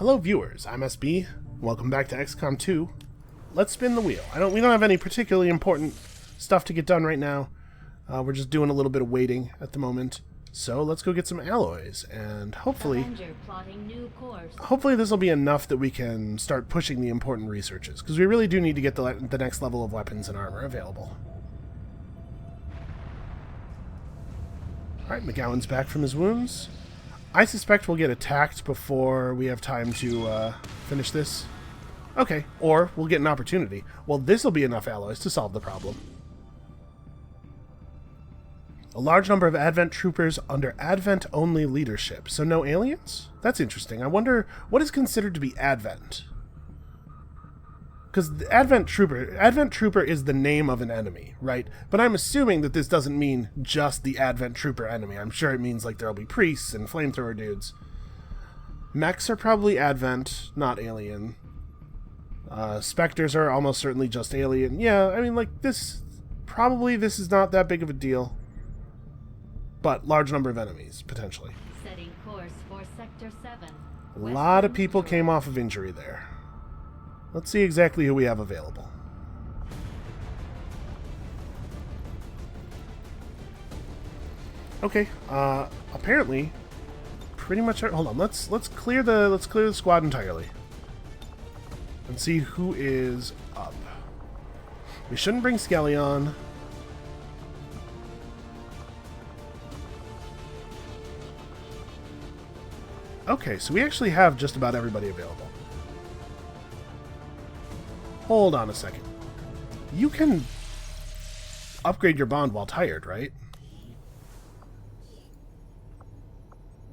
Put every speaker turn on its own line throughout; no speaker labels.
Hello viewers, I'm SB. Welcome back to XCOM 2. Let's spin the wheel. We don't have any particularly important stuff to get done right now. We're just doing a little bit of waiting at the moment. So let's go get some alloys, and hopefully this will be enough that we can start pushing the important researches, because we really do need to get the next level of weapons and armor available. Alright, McGowan's back from his wounds. I suspect we'll get attacked before we have time to finish this. Okay, or we'll get an opportunity. Well, this will be enough alloys to solve the problem. A large number of Advent troopers under Advent-only leadership. So no aliens? That's interesting. I wonder what is considered to be Advent. Because the Advent Trooper is the name of an enemy, right? But I'm assuming that this doesn't mean just the Advent Trooper enemy. I'm sure it means like there'll be priests and flamethrower dudes. Mechs are probably Advent, not alien. Spectres are almost certainly just alien. Yeah, I mean, like, this is not that big of a deal. But large number of enemies, potentially.
Setting course for Sector 7.
A lot of people came off of injury there. Let's see exactly who we have available. Okay, apparently, pretty much. Hold on, let's clear the squad entirely, and see who is up. We shouldn't bring Skelly on. Okay, so we actually have just about everybody available. Hold on a second. You can upgrade your bond while tired, right?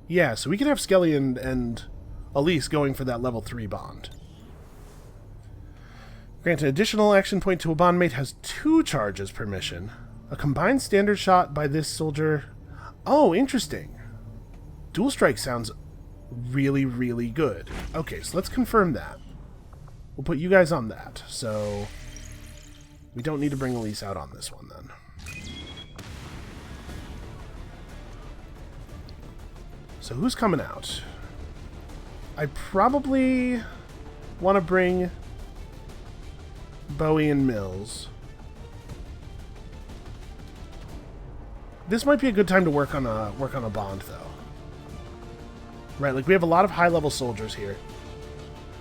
Yeah, so we can have Skelly and Elise going for that level 3 bond. Grant an additional action point to a bondmate has 2 charges per mission. A combined standard shot by this soldier. Oh, interesting. Dual strike sounds really, really good. Okay, so let's confirm that. We'll put you guys on that, so we don't need to bring Elise out on this one then. So who's coming out? I probably want to bring Bowie and Mills. This might be a good time to work on a bond, though. Right, like we have a lot of high-level soldiers here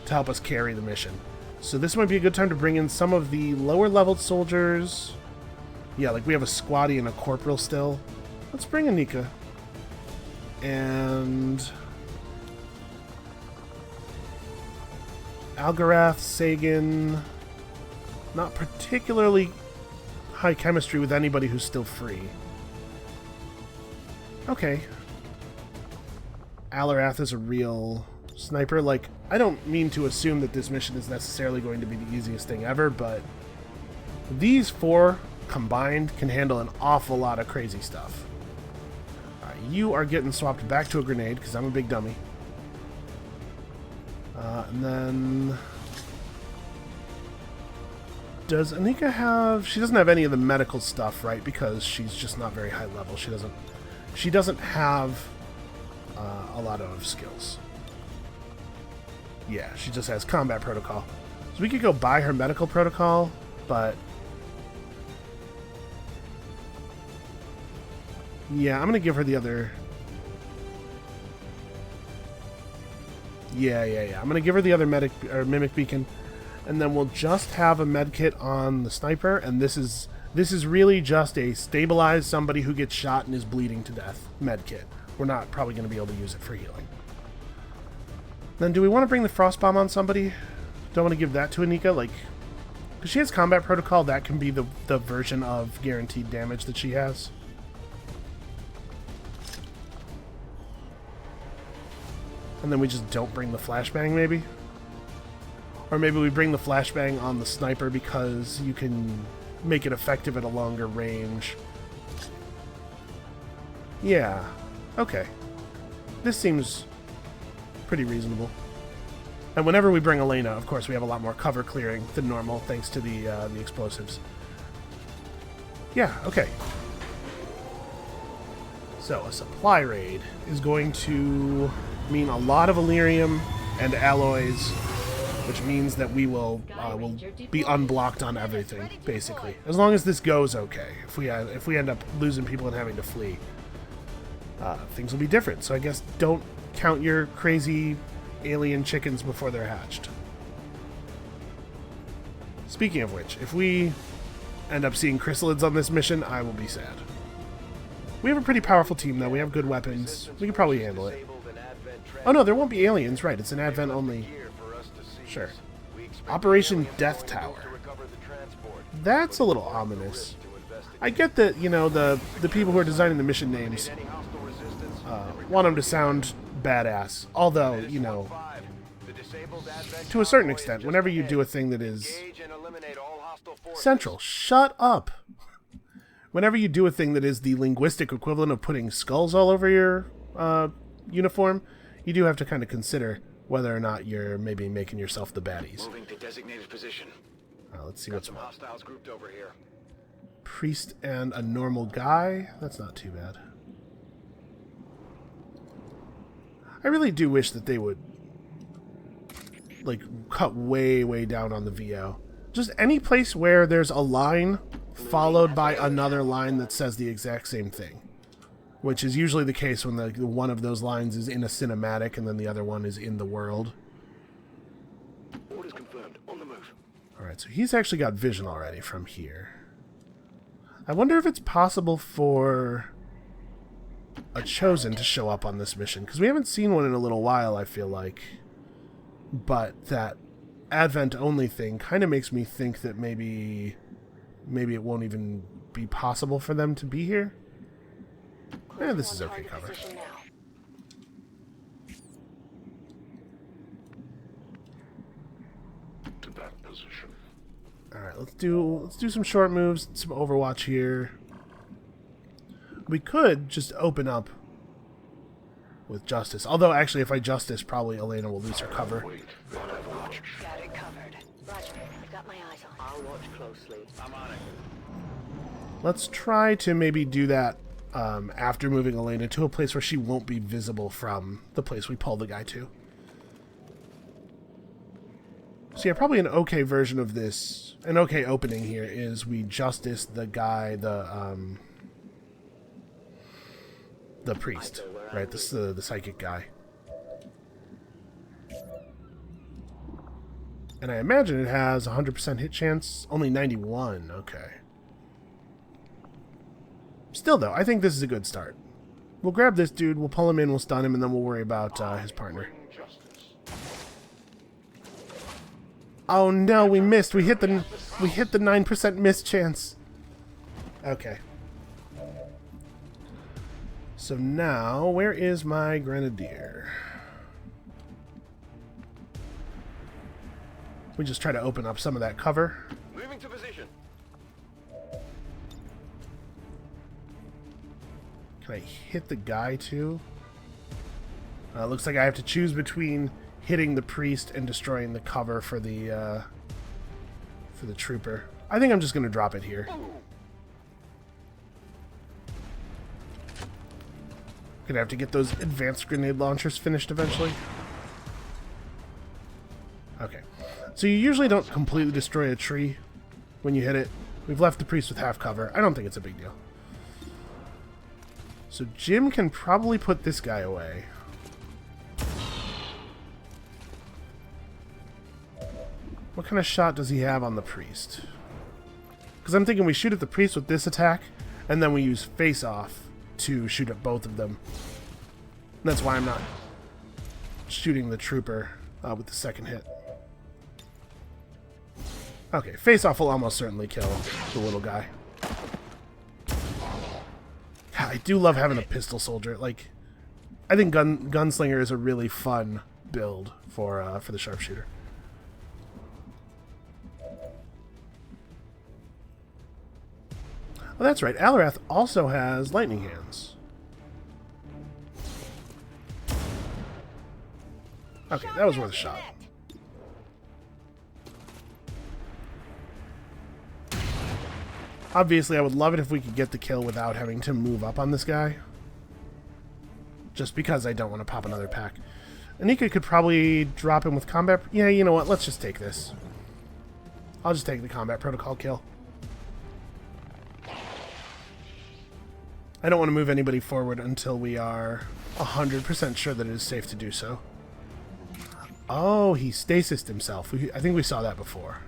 to help us carry the mission. So this might be a good time to bring in some of the lower-leveled soldiers. Yeah, like we have a squatty and a corporal still. Let's bring Anika. And Algarath, Sagan. Not particularly high chemistry with anybody who's still free. Okay. Alarath is a real sniper. Like, I don't mean to assume that this mission is necessarily going to be the easiest thing ever, but these 4 combined can handle an awful lot of crazy stuff. You are getting swapped back to a grenade, because I'm a big dummy. And then does Anika have... She doesn't have any of the medical stuff, right? Because she's just not very high level. She doesn't have a lot of skills. Yeah, she just has combat protocol. So we could go buy her medical protocol, but yeah, I'm gonna give her the other. Yeah. I'm gonna give her the other mimic beacon, and then we'll just have a med kit on the sniper. And this is really just a stabilize somebody who gets shot and is bleeding to death med kit. We're not probably going to be able to use it for healing. Then do we want to bring the frost bomb on somebody? Don't want to give that to Anika, like, because she has combat protocol. That can be the version of guaranteed damage that she has. And then we just don't bring the flashbang, maybe? Or maybe we bring the flashbang on the sniper because you can make it effective at a longer range. Yeah. Okay. This seems pretty reasonable. And whenever we bring Elena, of course, we have a lot more cover clearing than normal, thanks to the explosives. Yeah, okay. So, a supply raid is going to mean a lot of Illyrium and alloys, which means that we will be unblocked on everything, basically. As long as this goes okay. If we end up losing people and having to flee, things will be different. So I guess don't count your crazy alien chickens before they're hatched. Speaking of which, if we end up seeing chrysalids on this mission, I will be sad. We have a pretty powerful team, though. We have good weapons. We can probably handle it. Oh no, there won't be aliens. Right, it's an Advent only. Sure. Operation Death Tower. That's a little ominous. I get that, you know, the people who are designing the mission names want them to sound badass. Although, you know, to a certain extent, whenever you do a thing that is central, shut up. Whenever you do a thing that is the linguistic equivalent of putting skulls all over your uniform, you do have to kind of consider whether or not you're maybe making yourself the baddies.
Moving to designated position.
Let's see what's what.
Hostiles grouped over here.
Priest and a normal guy? That's not too bad. I really do wish that they would like cut way, way down on the VO. Just any place where there's a line followed by another line that says the exact same thing. Which is usually the case when the one of those lines is in a cinematic and then the other one is in the world.
Orders confirmed. On the move.
Alright, so he's actually got vision already from here. I wonder if it's possible for a Chosen to show up on this mission, because we haven't seen one in a little while, I feel like. But that Advent-only thing kind of makes me think that maybe it won't even be possible for them to be here. Eh, this is okay cover.
To that position.
Alright, let's do some short moves, some Overwatch here. We could just open up with Justice. Although, actually, if I Justice, probably Elena will lose her cover.
Wait, got Overwatch.
Got it covered. Roger. I've got my eyes on. I'll watch closely.
I'm on it.
Let's try to maybe do that after moving Elena to a place where she won't be visible from the place we pull the guy to. So yeah, probably an okay version of this, an okay opening here is we Justice the guy, the priest, right? This is the psychic guy. And I imagine it has 100% hit chance, only 91, okay. Still, though, I think this is a good start. We'll grab this dude, we'll pull him in, we'll stun him, and then we'll worry about his partner. Oh no, we missed. We hit the 9% miss chance. Okay. So now, where is my Grenadier? We just try to open up some of that cover.
Moving to position.
Can I hit the guy too? Looks like I have to choose between hitting the priest and destroying the cover for the trooper. I think I'm just gonna drop it here. Gonna have to get those advanced grenade launchers finished eventually. Okay. So you usually don't completely destroy a tree when you hit it. We've left the priest with half cover. I don't think it's a big deal. So Jim can probably put this guy away. What kind of shot does he have on the priest? Because I'm thinking we shoot at the priest with this attack, and then we use face-off to shoot at both of them. And that's why I'm not shooting the trooper with the second hit. Okay, face-off will almost certainly kill the little guy. God, I do love having a pistol soldier. Like, I think Gunslinger is a really fun build for the sharpshooter. Oh, that's right. Alarath also has lightning hands. Okay, that was worth a shot. Obviously, I would love it if we could get the kill without having to move up on this guy. Just because I don't want to pop another pack. Anika could probably drop him with combat. Yeah, you know what? Let's just take this. I'll just take the combat protocol kill. I don't want to move anybody forward until we are 100% sure that it is safe to do so. Oh, he stasised himself. I think we saw that before.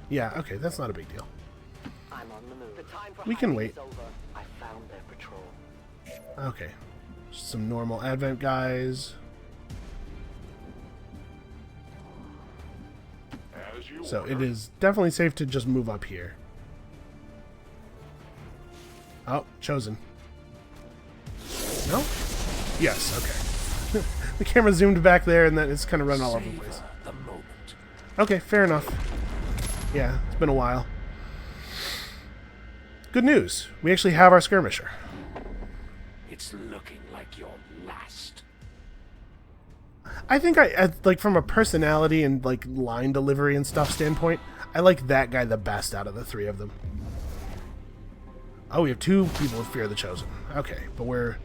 Yeah, okay, that's not a big deal.
I'm on the move. The time for
We can
hiding
wait.
is over. I found their patrol.
Okay. Some normal Advent guys. So it is definitely safe to just move up here. Oh, chosen. No? Yes, okay. The camera zoomed back there and then it's kind of run all over the place. Okay, fair enough. Yeah, it's been a while. Good news. We actually have our skirmisher.
It's looking like your last.
I think like from a personality and like line delivery and stuff standpoint, I like that guy the best out of the three of them. Oh, we have two people with Fear of the Chosen. Okay, but we're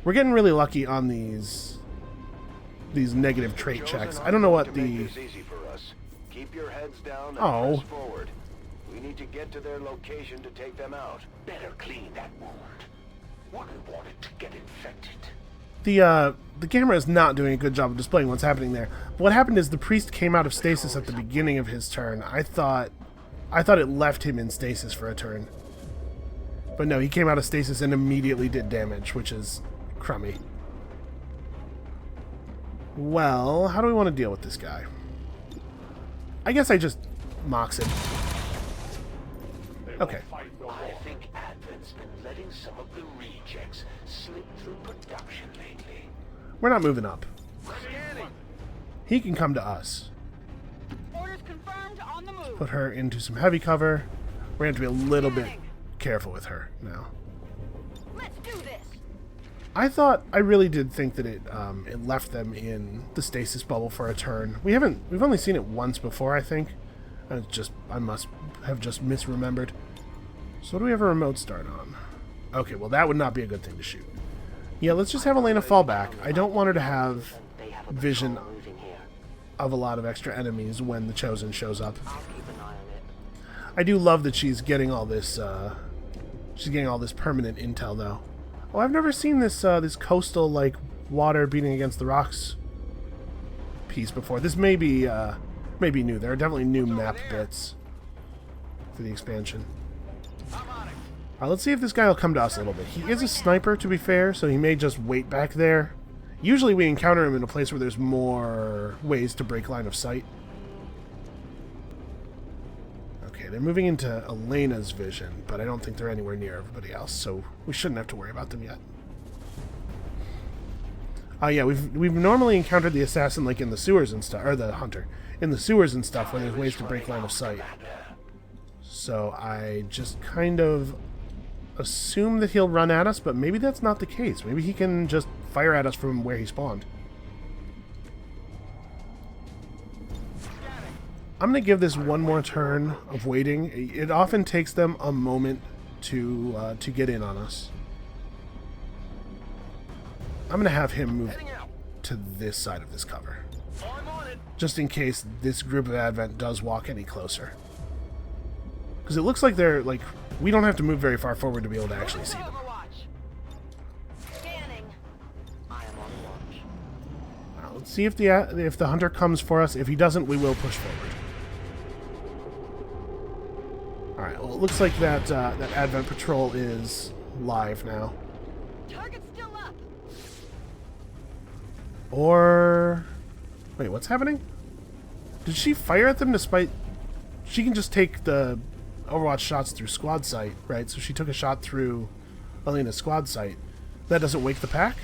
getting really lucky on these negative trait checks. I don't know what the...
Easy for us. Keep your heads down and
Oh.
press forward. We need to get to their location to take them out.
Better clean that wound. Wouldn't want it to get infected.
The camera is not doing a good job of displaying what's happening there. But what happened is the priest came out of stasis at the beginning of his turn. I thought it left him in stasis for a turn. But no, he came out of stasis and immediately did damage, which is crummy. Well, how do we want to deal with this guy? I guess I just mox him. Okay.
I think Advent's been letting some of the rejects slip through production lately.
We're not moving up. He can come to us.
Orders confirmed. On the move.
Put her into some heavy cover. We're going to have to be a little bit careful with her now.
Let's do this.
I really did think that it left them in the stasis bubble for a turn. We've only seen it once before, I think. I must have just misremembered. So what do we have a remote start on? Okay, well that would not be a good thing to shoot. Yeah, let's just have Elena fall back. I don't want her to have
They have a
vision
patrol moving here.
of a lot of extra enemies when the Chosen shows up.
I'll keep an eye on it.
I do love that she's getting all this permanent intel though. Oh, I've never seen this this coastal like water beating against the rocks piece before. This may be new. There are definitely new map bits for the expansion. Let's see if this guy will come to us a little bit. He is a sniper, to be fair, so he may just wait back there. Usually we encounter him in a place where there's more ways to break line of sight. Okay, they're moving into Elena's vision, but I don't think they're anywhere near everybody else, so we shouldn't have to worry about them yet. Yeah, we've normally encountered the assassin like in the sewers and stuff, or the hunter in the sewers and stuff, where there's ways to break line of sight. So I just kind of assume that he'll run at us, but maybe that's not the case. Maybe he can just fire at us from where he spawned. I'm going to give this one more turn of waiting. It often takes them a moment to get in on us. I'm going to have him move to this side of this cover, just in case this group of Advent does walk any closer. Because it looks like they're, like, we don't have to move very far forward to be able to actually see them.
Scanning. I am on watch.
Let's see if the hunter comes for us. If he doesn't, we will push forward. Alright, well, it looks like that Advent Patrol is live now.
Target's still up.
Or... wait, what's happening? Did she fire at them despite... She can just take the Overwatch shots through squad sight, right? So she took a shot through Elena's squad sight. That doesn't wake the pack?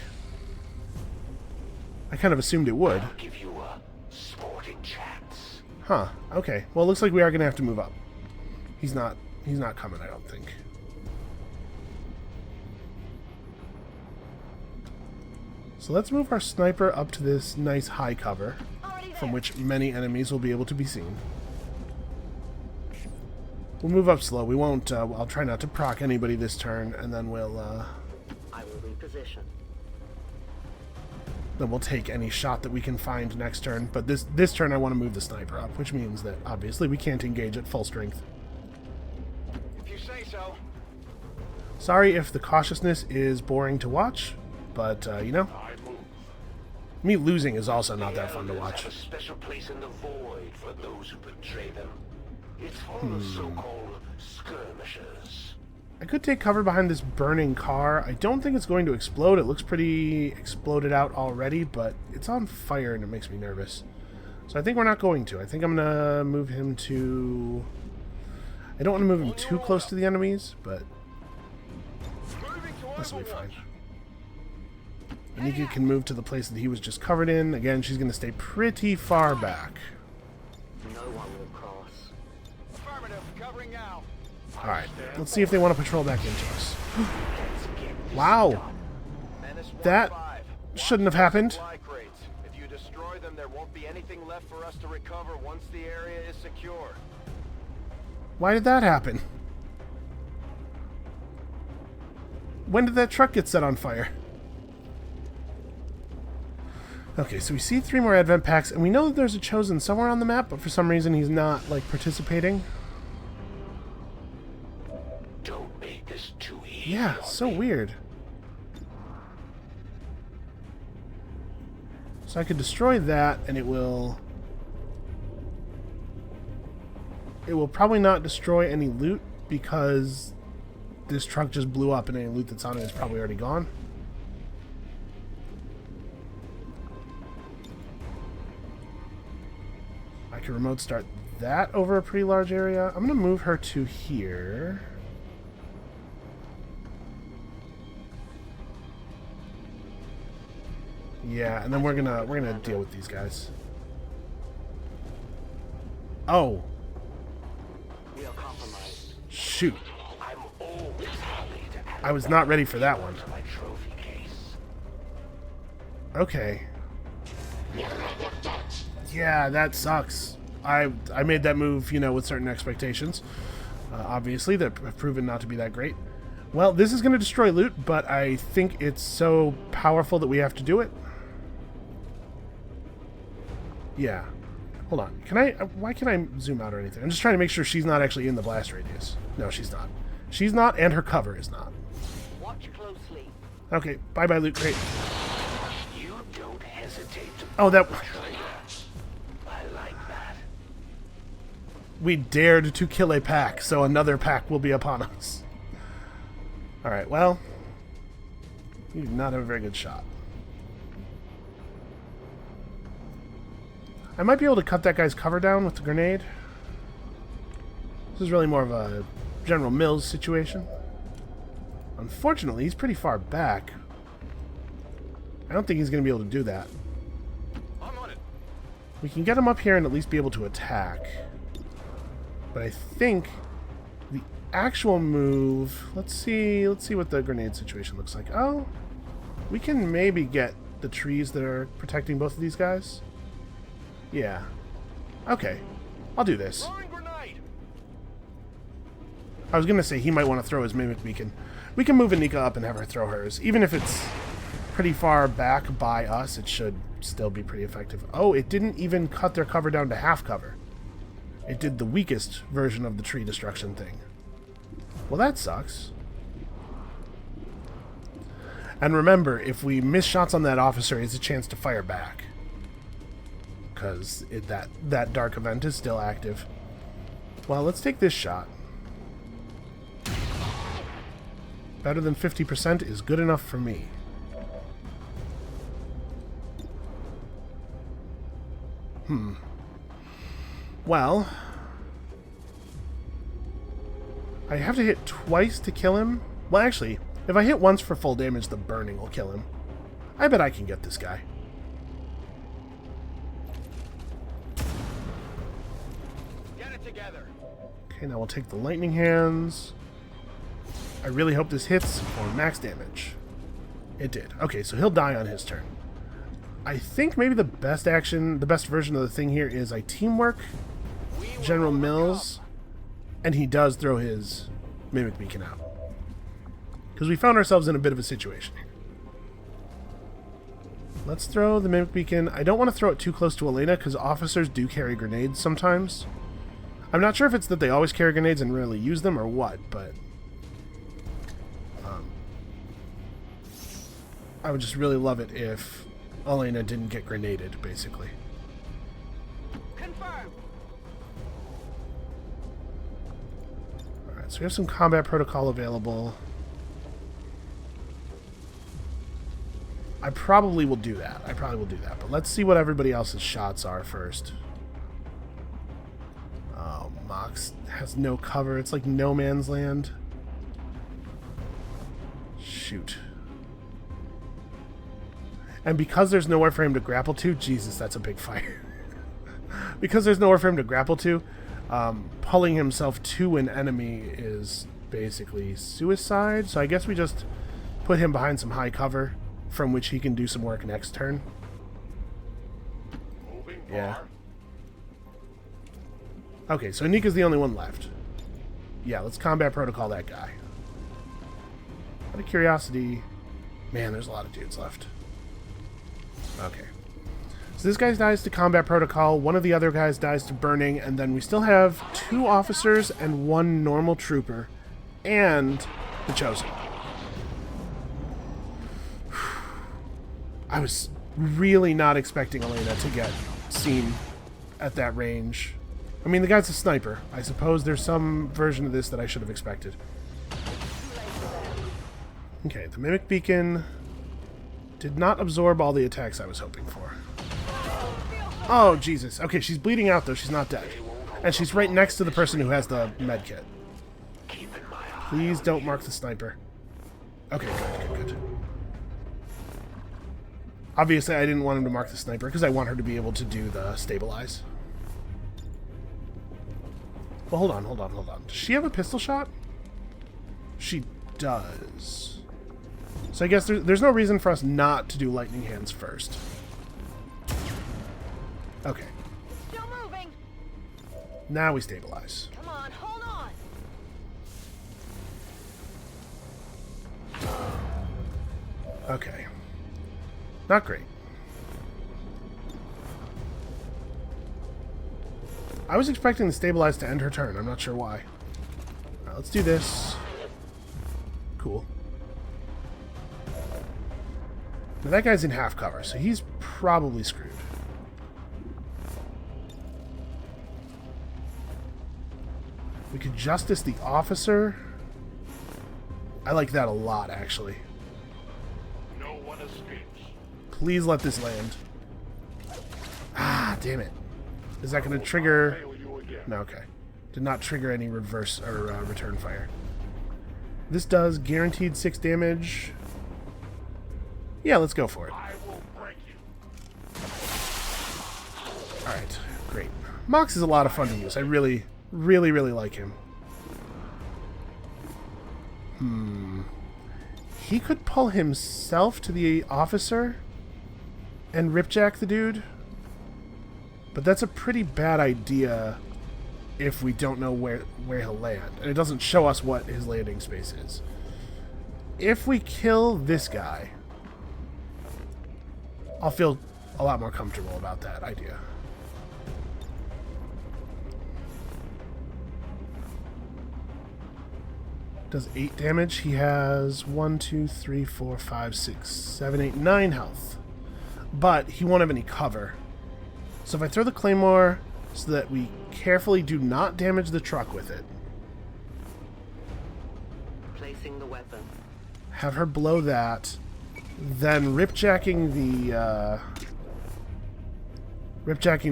I kind of assumed it would.
I'll give you a sporting chance.
Huh, okay. Well, it looks like we are going to have to move up. He's not coming, I don't think. So let's move our sniper up to this nice high cover, from which many enemies will be able to be seen. We'll move up slow. We won't, I'll try not to proc anybody this turn, and then we'll,
I will reposition.
then we'll take any shot that we can find next turn. But this turn I want to move the sniper up, which means that obviously we can't engage at full strength.
If you say so.
Sorry if the cautiousness is boring to watch, but, you know, me losing is also not that fun to watch.
Have a special place in the void for those who betray them. It's for the so-called skirmishers.
I could take cover behind this burning car. I don't think it's going to explode. It looks pretty exploded out already, but it's on fire and it makes me nervous. So I think we're not going to. I think I'm going to move him to... I don't want to move him too close to the enemies, but this will be fine. Anika can move to the place that he was just covered in. Again, she's going to stay pretty far back.
No one will cross.
Affirmative. Covering now.
Alright, let's see if they want to patrol back into us. Wow! That shouldn't have happened.
Supply crates. If you destroy them, there won't be anything left for us to recover once the area is secure.
Why did that happen? When did that truck get set on fire? Okay, so we see 3 more advent packs, and we know that there's a chosen somewhere on the map, but for some reason he's not, like, participating.
Don't make this too easy.
Yeah, so weird. So I could destroy that, and it will probably not destroy any loot, because this truck just blew up, and any loot that's on it is probably already gone. I can remote start that over a pretty large area. I'm going to move her to here. Yeah, and then we're gonna deal with these guys. Oh.
We are compromised.
Shoot.
I'm always happy to add
I was not ready for that one.
to my trophy case.
Okay. Yeah, that sucks. I made that move, you know, with certain expectations. Obviously, that have proven not to be that great. Well, this is going to destroy loot, but I think it's so powerful that we have to do it. Yeah. Hold on. Can I... why can't I zoom out or anything? I'm just trying to make sure she's not actually in the blast radius. No, she's not. She's not, and her cover is not.
Watch closely.
Okay. Bye-bye, loot crate.
You don't hesitate to
Oh, that...
I like that.
We dared to kill a pack, so another pack will be upon us. Alright, well... you do not have a very good shot. I might be able to cut that guy's cover down with the grenade. This is really more of a General Mills situation. Unfortunately, he's pretty far back. I don't think he's going to be able to do that.
I'm on it.
We can get him up here and at least be able to attack. But I think the actual move... Let's see what the grenade situation looks like. Oh, we can maybe get the trees that are protecting both of these guys. Yeah. Okay. I'll do this.
Throwing grenade.
I was going to say he might want to throw his mimic beacon. We can move Anika up and have her throw hers. Even if it's pretty far back by us, it should still be pretty effective. Oh, it didn't even cut their cover down to half cover. It did the weakest version of the tree destruction thing. Well, that sucks. And remember, if we miss shots on that officer, it's a chance to fire back. Because that dark event is still active. Well, let's take this shot. Better than 50% is good enough for me. Well, I have to hit twice to kill him. Well, actually, if I hit once for full damage, the burning will kill him. I bet I can get this guy.
Get it together.
Okay, now we'll take the lightning hands. I really hope this hits for max damage. It did. Okay, so he'll die on his turn. I think maybe the best action, the best version of the thing here is I teamwork General Mills, and he does throw his Mimic Beacon out. Because we found ourselves in a bit of a situation here. let's throw the Mimic Beacon. I don't want to throw it too close to Elena because officers do carry grenades sometimes. I'm not sure if it's that they always carry grenades and rarely use them or what, but I would just really love it if Elena didn't get grenaded, basically.
Confirmed.
Alright, so we have some combat protocol available. I probably will do that. But let's see what everybody else's shots are first. Oh, Mox has no cover. It's like no man's land. Shoot. And because there's nowhere for him to grapple to, Jesus, that's a big fire. Because there's nowhere for him to grapple to, pulling himself to an enemy is basically suicide. So I guess we just put him behind some high cover, from which he can do some work next turn. Yeah. Okay, so Nika's the only one left. Yeah, let's combat protocol that guy. Out of curiosity... Man, there's a lot of dudes left. Okay. So this guy dies to combat protocol, one of the other guys dies to burning, and then we still have 2 officers and 1 normal trooper, and the Chosen. I was really not expecting Elena to get seen at that range. I mean, the guy's a sniper. I suppose there's some version of this that I should have expected. Okay, the Mimic Beacon did not absorb all the attacks I was hoping for. Oh, Jesus. Okay, she's bleeding out, though. She's not dead. And she's right next to the person who has the medkit. Please don't mark the sniper. Okay, good. Obviously, I didn't want him to mark the sniper because I want her to be able to do the stabilize. Well, hold on. Does she have a pistol shot? She does. So I guess there's no reason for us not to do lightning hands first. Okay.
Still moving.
Now we stabilize.
Come on, hold on.
Okay. Not great. I was expecting the stabilize to end her turn. I'm not sure why. Alright, let's do this. Cool. Now that guy's in half cover, so he's probably screwed. We could justice the officer. I like that a lot, actually.
No one escapes.
Please let this land. Ah, damn it. Is that going to trigger... No, okay. Did not trigger any reverse or return fire. This does guaranteed 6 damage. Yeah, let's go for it.
I will break you.
Alright, great. Mox is a lot of fun to use. I really like him. He could pull himself to the officer and ripjack the dude. But that's a pretty bad idea if we don't know where he'll land. And it doesn't show us what his landing space is. If we kill this guy, I'll feel a lot more comfortable about that idea. Does 8 damage. He has 1, 2, 3, 4, 5, 6, 7, 8, 9 health. But he won't have any cover. So if I throw the claymore so that we carefully do not damage the truck with it.
Placing the weapon.
Have her blow that. Then ripjacking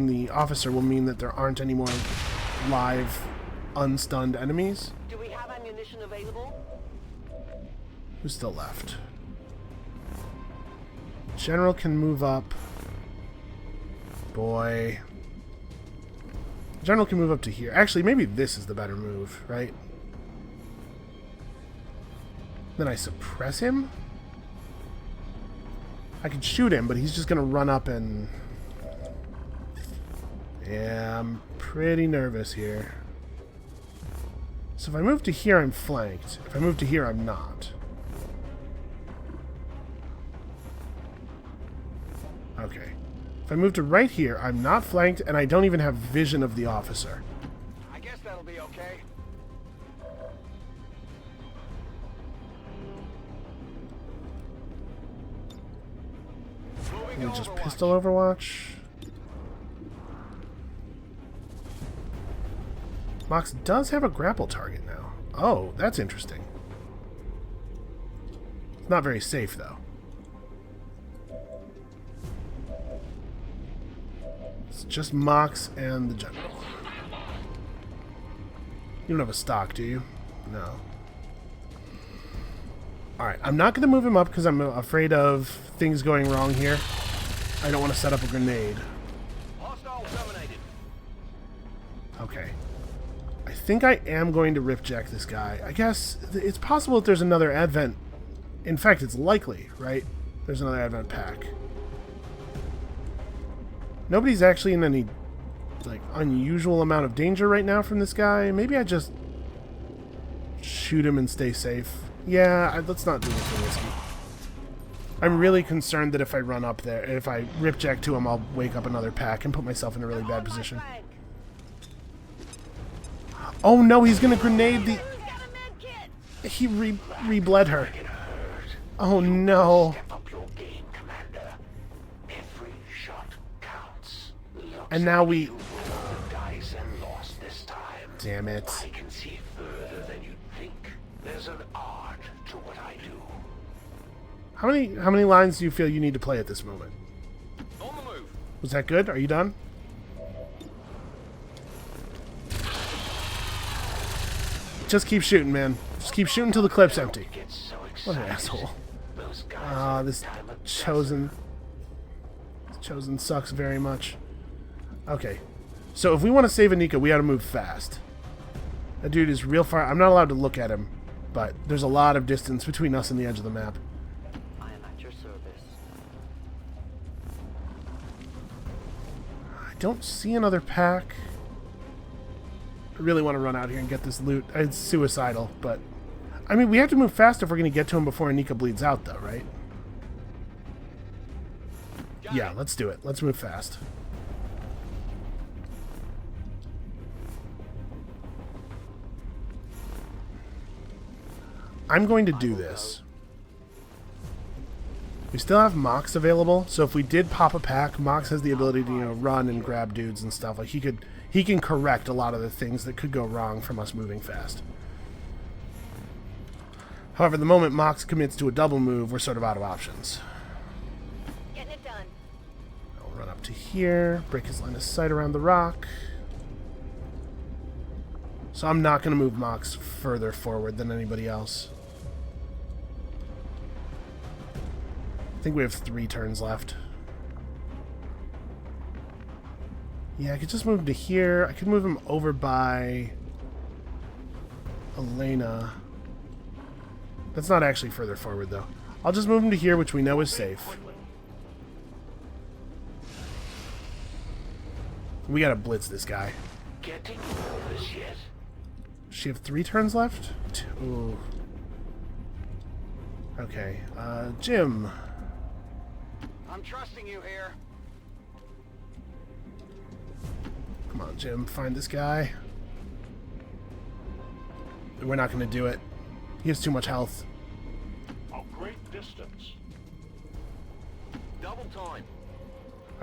the officer will mean that there aren't any more live unstunned enemies.
Do we have ammunition available?
Who's still left? General can move up. Boy. General can move up to here. Actually, maybe this is the better move, right? Then I suppress him? I can shoot him, but he's just going to run up and... Yeah, I'm pretty nervous here. So if I move to here, I'm flanked. If I move to here, I'm not. If I move to right here, I'm not flanked, and I don't even have vision of the officer.
I guess that'll be okay. Moving
Let me
to
just
Overwatch.
pistol Overwatch. Mox does have a grapple target now. Oh, that's interesting. It's not very safe, though. It's just Mox and the General. You don't have a stock, do you? No. Alright, I'm not going to move him up because I'm afraid of things going wrong here. I don't want to set up a grenade.
Hostile terminated.
Okay. I think I am going to ripjack this guy. I guess it's possible that there's another advent. In fact, it's likely, right? There's another advent pack. Nobody's actually in any, like, unusual amount of danger right now from this guy. Maybe I just shoot him and stay safe. Yeah, let's not do anything risky. I'm really concerned that if I run up there, if I ripjack to him, I'll wake up another pack and put myself in a really bad position. Oh no, he's gonna grenade the... He re-bled her. Oh no.
Step up your game, Commander. Every shot counts. Looks
And now
like
we...
you rolled the dice and lost this time.
Damn it.
I can see further than you think. There's an art to what I do.
How many lines do you feel you need to play at this moment?
On the move.
Was that good? Are you done? Just keep shooting, man. Just keep shooting until the clip's empty.
Get so
What an
excited.
asshole.
Those guys
Ah,
are
this
time of
chosen... Chosen sucks very much. Okay. So if we want to save Anika, we gotta move fast. That dude is real far... I'm not allowed to look at him, but there's a lot of distance between us and the edge of the map.
I am at your service.
I don't see another pack. I really want to run out here and get this loot. It's suicidal, but... I mean, we have to move fast if we're going to get to him before Anika bleeds out, though, right? Yeah, let's do it. Let's move fast. I'm going to do this. We still have Mox available, so if we did pop a pack, Mox has the ability to, you know, run and grab dudes and stuff. Like, he can correct a lot of the things that could go wrong from us moving fast. However, the moment Mox commits to a double move, we're sort of out of options.
Getting it done.
I'll run up to here, break his line of sight around the rock. So I'm not going to move Mox further forward than anybody else. I think we have 3 turns left. Yeah, I could just move him to here. I could move him over by Elena. That's not actually further forward, though. I'll just move him to here, which we know is safe. We gotta blitz this guy.
Getting nervous yet?
Does she have 3 turns left? 2. Okay, Jim.
I'm trusting you here.
Come on, Jim, find this guy. We're not gonna do it. He has too much health.
A great distance.
Double time.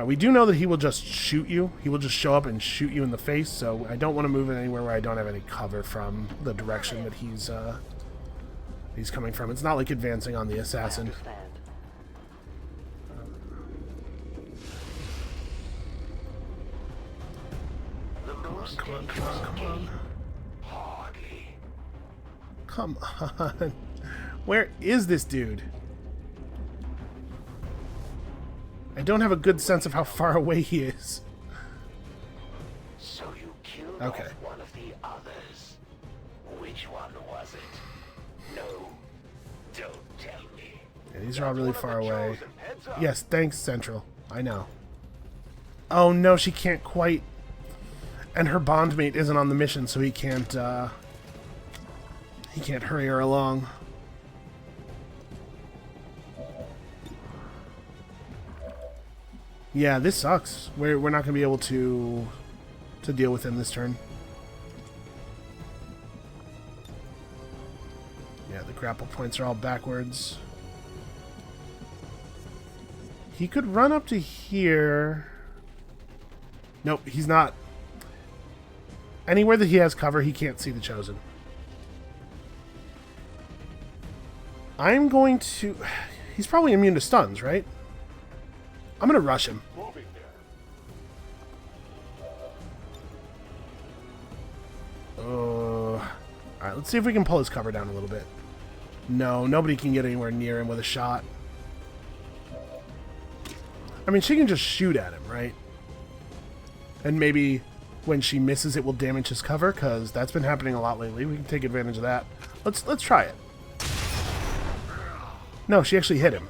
We do know that he will just shoot you. He will just show up and shoot you in the face, so I don't want to move it anywhere where I don't have any cover from the direction that he's coming from. It's not like advancing on the assassin.
Understand.
Come on, come on, come on, come on.
Hardly.
Come on. Where is this dude? I don't have a good sense of how far away he is.
So you killed
Okay.
off one of the others. Which one was it? No. Don't tell me.
Yeah, these are all really far away.
Chosen. Heads up.
Yes, thanks, Central. I know. Oh no, she can't quite. And her bondmate isn't on the mission, so he can't hurry her along. Yeah, this sucks. We're not going to be able to deal with him this turn. Yeah, the grapple points are all backwards. He could run up to here. Nope, he's not. Anywhere that he has cover, he can't see the Chosen. I'm going to... He's probably immune to stuns, right? I'm going to rush him. Alright, let's see if we can pull his cover down a little bit. No, nobody can get anywhere near him with a shot. I mean, she can just shoot at him, right? And maybe when she misses, it will damage his cover, because that's been happening a lot lately. We can take advantage of that. Let's try it. No, she actually hit him.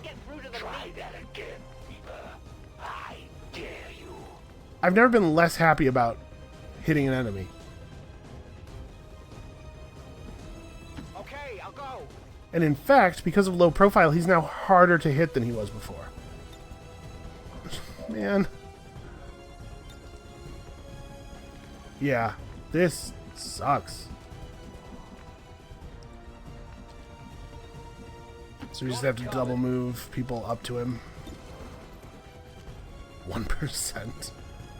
Try that again, Reaper. I dare you.
I've never been less happy about hitting an enemy.
Okay, I'll go.
And in fact, because of low profile, he's now harder to hit than he was before. Man. Yeah, this sucks. So we just have to double move people up to him. 1%.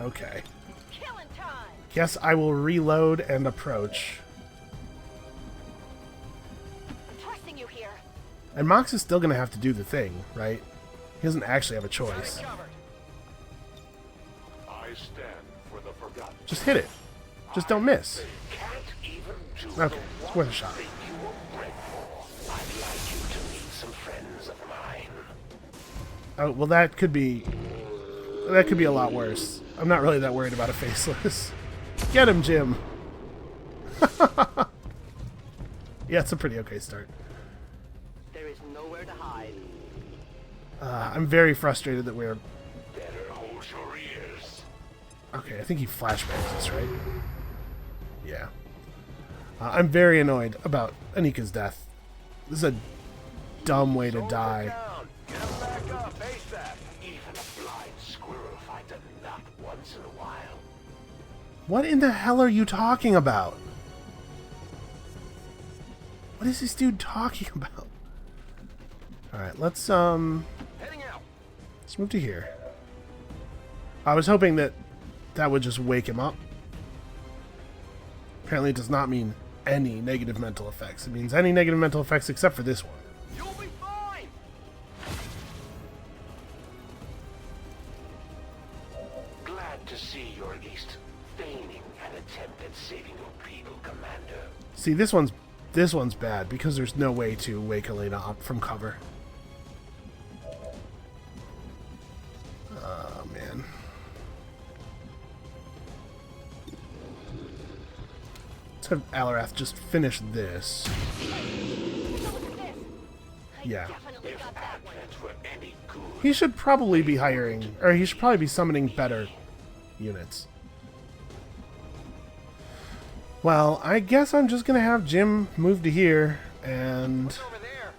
Okay.
Killing time.
Guess I will reload and approach.
I'm trusting you here.
And Mox is still going to have to do the thing, right? He doesn't actually have a choice.
I stand for the forgotten.
Just hit it. Just don't miss.
Can't even do
Okay,
the
it's worth a shot.
thing you were bred for. I'd like you to meet some friends of mine.
Oh, well, that could be a lot worse. I'm not really that worried about a faceless. Get him, Jim. Yeah, it's a pretty okay start.
There is nowhere to hide.
I'm very frustrated that we're...
Better hold your ears.
Okay, I think he flashbangs us, right? Yeah. I'm very annoyed about Anika's death. This is a dumb way to die.
Down. Get him back up, ASAP.
Even a blind squirrel finds a nut once in a while.
What in the hell are you talking about? What is this dude talking about? Alright, let's
Heading out.
let's move to here. I was hoping that would just wake him up. Apparently it does not mean any negative mental effects. It means any negative mental effects except for this one.
You'll be fine.
Glad to see you're at least feigning an attempt at saving your people, Commander.
See, this one's bad because there's no way to wake Elena up from cover. Oh man. Let's have Alarath just finish this. Yeah.
Definitely got that one.
Advent were any good.
He should probably be hiring, or he should probably be summoning better units. Well, I guess I'm just going to have Jim move to here and
Over there.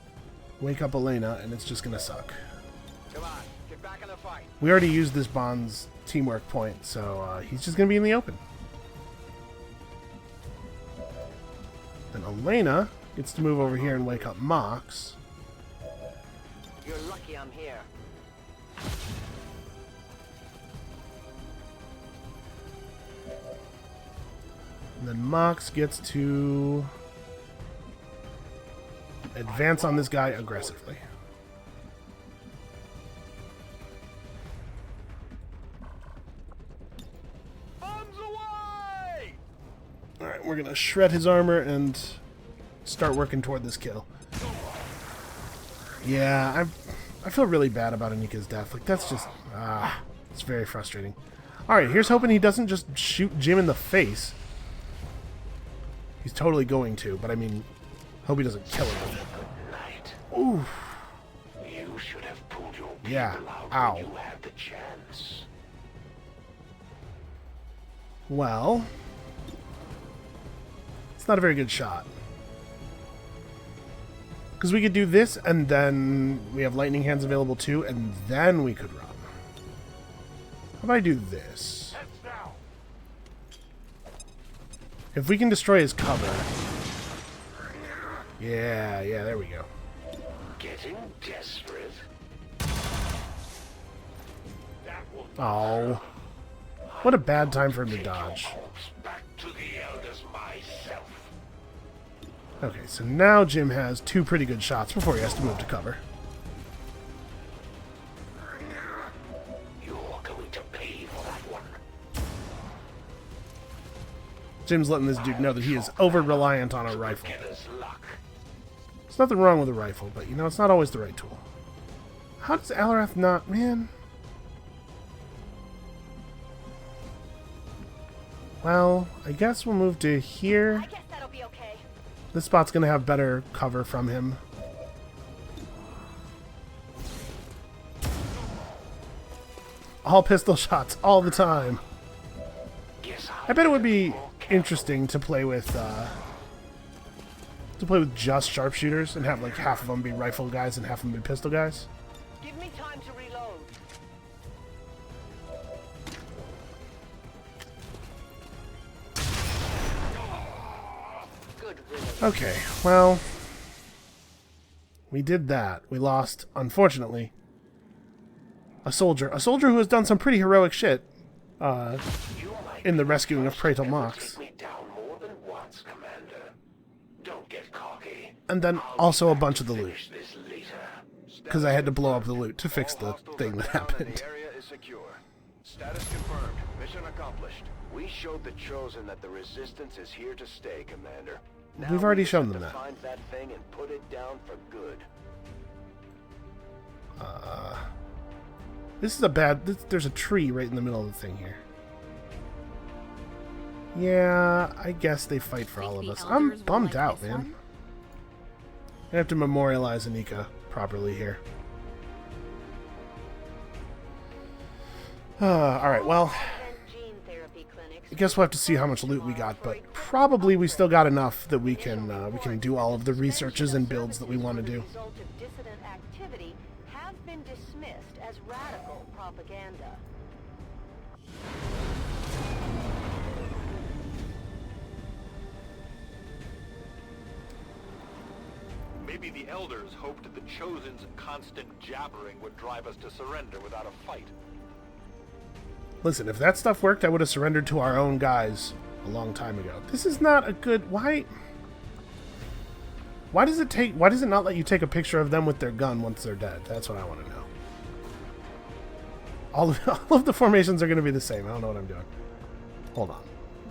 wake up Elena, and it's just going to suck.
Come on, get back in the fight.
We already used this Bond's teamwork point, so he's just going to be in the open. Then Elena gets to move over here and wake up Mox.
You're lucky I'm here.
And then Mox gets to advance on this guy aggressively.
Bombs away!
Alright, we're going to shred his armor and start working toward this kill. Yeah, I feel really bad about Anika's death. Like, that's just... it's very frustrating. Alright, here's hoping he doesn't just shoot Jim in the face. He's totally going to, but I mean, hope he doesn't kill him with it.
Night.
Ooh.
You should have pulled your people
Yeah.
out
Ow.
when you had the chance.
Well, it's not a very good shot. Because we could do this, and then we have lightning hands available too, and then we could run. How about I do this? If we can destroy his cover. Yeah, there we go.
Getting desperate.
Oh. What a bad time for him to dodge.
Back to the elders myself.
Okay, so now Jim has 2 pretty good shots before he has to move to cover.
You're going to pay for that one.
Jim's letting this dude know that he is over-reliant on a rifle.
Beginner's luck.
There's nothing wrong with a rifle, but, you know, it's not always the right tool. How does Alarath not... Man... Well, I guess we'll move to here.
I guess that'll be okay.
This spot's going to have better cover from him. All pistol shots, all the time. I bet it would be interesting to play with just sharpshooters and have like half of them be rifle guys and half of them be pistol guys.
Give me time to reload. Good riddance.
Okay, well, we did that. We lost, unfortunately, a soldier who has done some pretty heroic shit in the rescuing of Praetor Mox.
Me down more than once, Commander. Don't get cocky.
And then also a bunch of the loot,
Finish this later.
because I had to blow up the loot to fix
All
the
hostiles
thing
are
that
down and
happened.
The area is secure. Status confirmed. Mission accomplished. We showed the Chosen that the Resistance is here to stay, Commander. Now
We've already
we just
shown
have
them
to
that.
Find that thing and put it down for good.
This is a bad... There's a tree right in the middle of the thing here. Yeah, I guess they fight for all of us. I'm bummed out, man. I have to memorialize Anika properly here. Alright, well,
Gene therapy clinics.
I guess we'll have to see how much loot we got, but probably we still got enough that we can do all of the researches and builds that we want to do.
Result of dissident activity have been dismissed as radical propaganda.
Maybe the Elders hoped the Chosen's constant jabbering would drive us to surrender without a fight.
Listen, if that stuff worked, I would have surrendered to our own guys a long time ago. This is not a good... Why does it not let you take a picture of them with their gun once they're dead? That's what I want to know. All of the formations are going to be the same. I don't know what I'm doing. Hold on.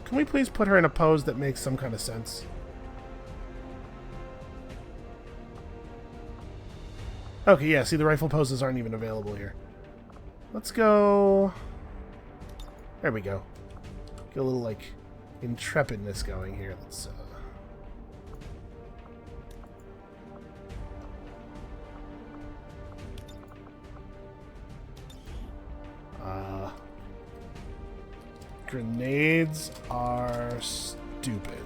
Can we please put her in a pose that makes some kind of sense? Okay, yeah, see, the rifle poses aren't even available here. Let's go... There we go. Get a little, like, intrepidness going here. Let's, Grenades are stupid.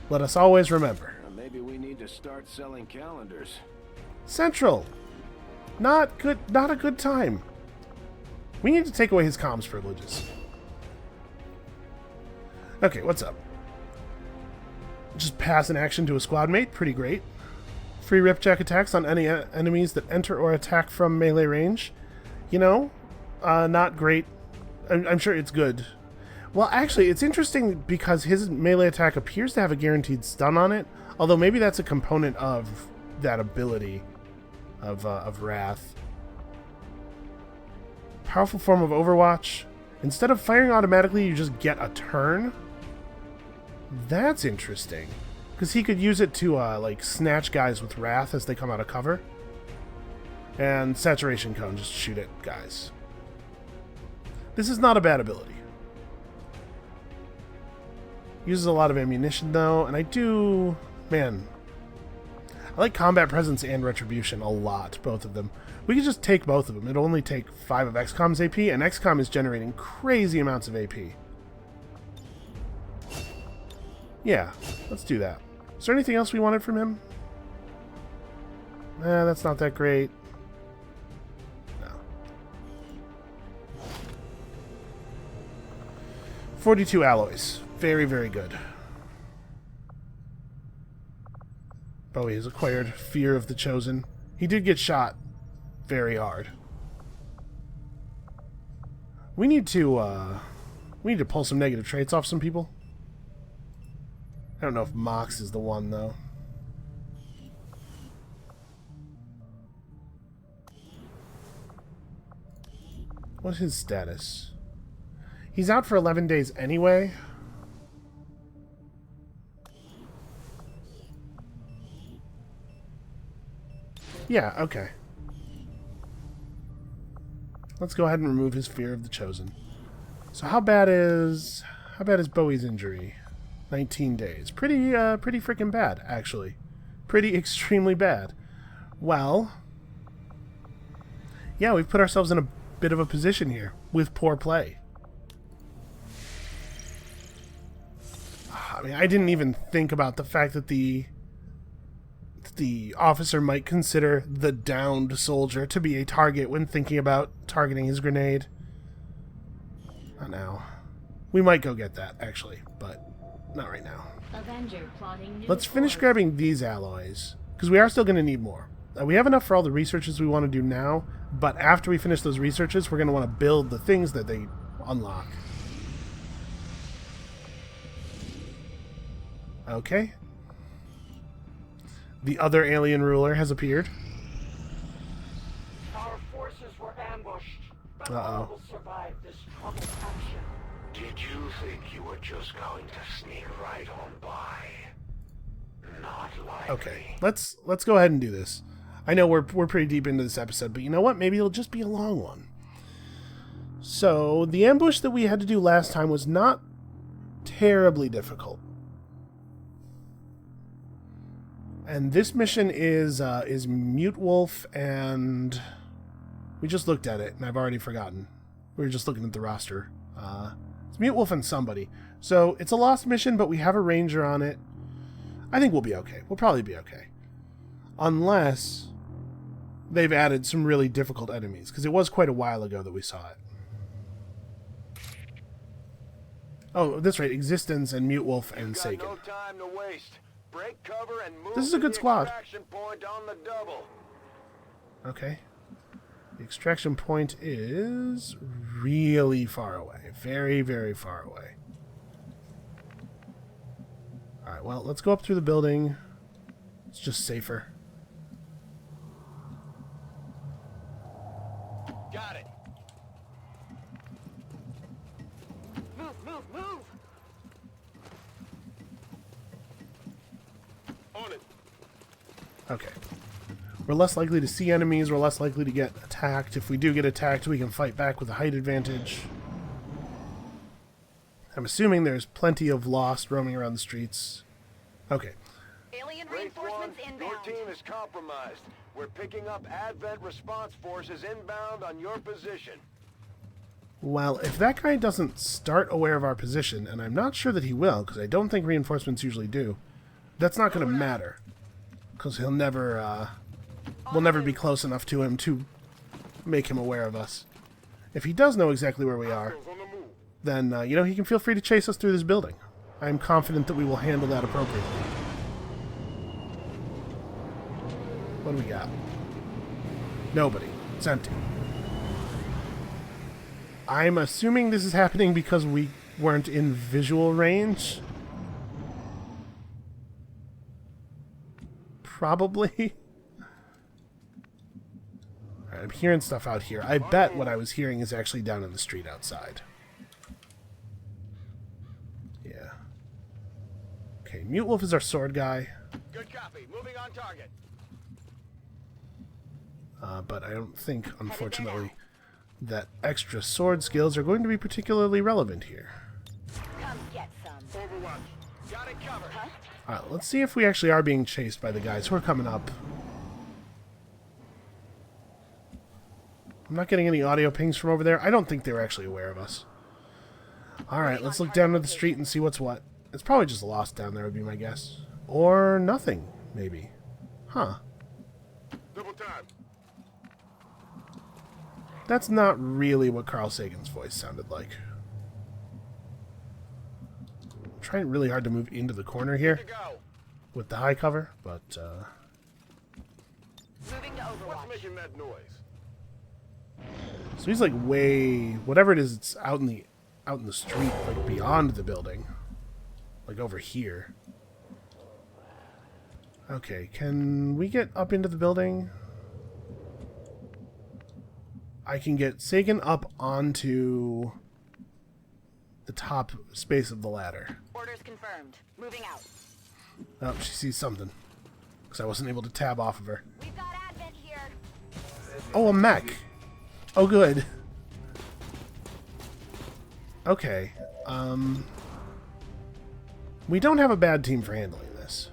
Let us always remember.
Maybe we need to start selling calendars.
Central! Not good, not a good time. We need to take away his comms privileges. Okay, what's up? Just pass an action to a squad mate, pretty great. Free ripjack attacks on any enemies that enter or attack from melee range. You know, not great. I'm sure it's good. Well, actually, it's interesting because his melee attack appears to have a guaranteed stun on it, although maybe that's a component of that ability of Wrath. Powerful form of Overwatch. Instead of firing automatically, you just get a turn. That's interesting. Because he could use it to, like, snatch guys with Wrath as they come out of cover. And Saturation Cone, just shoot at guys. This is not a bad ability. Uses a lot of ammunition, though, and I do... Man. I like Combat Presence and Retribution a lot, both of them. We could just take both of them. It'll only take 5 of XCOM's AP, and XCOM is generating crazy amounts of AP. Yeah, let's do that. Is there anything else we wanted from him? That's not that great. No. 42 alloys. Very, very good. Bowie has acquired fear of the Chosen. He did get shot very hard. We need to pull some negative traits off some people. I don't know if Mox is the one, though. What's his status? He's out for 11 days anyway. Yeah, okay. Let's go ahead and remove his fear of the Chosen. So how bad is Bowie's injury? 19 days. Pretty freaking bad, actually. Pretty extremely bad. Well, yeah, we've put ourselves in a bit of a position here with poor play. I mean, I didn't even think about the fact that the officer might consider the downed soldier to be a target when thinking about targeting his grenade. Not now. We might go get that, actually, but not right now. Let's finish grabbing these alloys, because we are still going to need more. We have enough for all the researches we want to do now, but after we finish those researches, we're going to want to build the things that they unlock. Okay. The other alien ruler has appeared.
Our forces were ambushed, but all will survive this troubled action. Did you think you were just going to sneak right on by? Not likely.
Okay, let's go ahead and do this. I know we're pretty deep into this episode, but you know what? Maybe it'll just be a long one. So, the ambush that we had to do last time was not terribly difficult. And this mission is Mute Wolf, and we just looked at it, and I've already forgotten. We were just looking at the roster. It's Mute Wolf and somebody. So it's a lost mission, but we have a ranger on it. I think we'll be okay. We'll probably be okay. Unless they've added some really difficult enemies, because it was quite a while ago that we saw it. Oh, that's right. Existence and Mute Wolf and Sagan.
No time to waste. Break cover and move
This is a good squad.
extraction point on the double.
Okay. The extraction point is really far away. Very, very far away. Alright, well, let's go up through the building. It's just safer.
Got it.
Move, move, move!
On it.
Okay. We're less likely to see enemies. We're less likely to get attacked. If we do get attacked, we can fight back with a height advantage. I'm assuming there's plenty of Lost roaming around the streets. Okay.
Alien
Wraith 1,
reinforcements
your
inbound.
team is compromised. We're picking up Advent response forces inbound on your position.
Well, if that guy doesn't start aware of our position, and I'm not sure that he will, because I don't think reinforcements usually do, that's not going to matter. Because he'll never, we'll never be close enough to him to make him aware of us. If he does know exactly where we are, then, you know, he can feel free to chase us through this building. I'm confident that we will handle that appropriately. What do we got? Nobody. It's empty. I'm assuming this is happening because we weren't in visual range. Probably. Alright, I'm hearing stuff out here. I bet what I was hearing is actually down in the street outside. Yeah. Okay, Mute Wolf is our sword guy.
Good copy. Moving on target.
But I don't think, unfortunately, that extra sword skills are going to be particularly relevant here.
Come get some.
Overwatch. Got it covered.
Huh?
Alright, let's see if we actually are being chased by the guys who are coming up. I'm not getting any audio pings from over there. I don't think they were actually aware of us. Alright, let's look down to the street and see what's what. It's probably just Lost down there would be my guess. Or nothing, maybe. Huh.
Double time.
That's not really what Carl Sagan's voice sounded like. I'm trying really hard to move into the corner here
To go.
with the high cover, but
Moving to
What's
Overwatch.
making that noise?
so he's like way whatever it is. It's out in the street, like beyond the building, like over here. Okay, can we get up into the building? I can get Sagan up onto the top space of the ladder.
Orders confirmed. Moving out.
Oh, she sees something. Because I wasn't able to tab off of her.
We've got Advent here.
Oh, a mech. Oh, good. Okay. We don't have a bad team for handling this.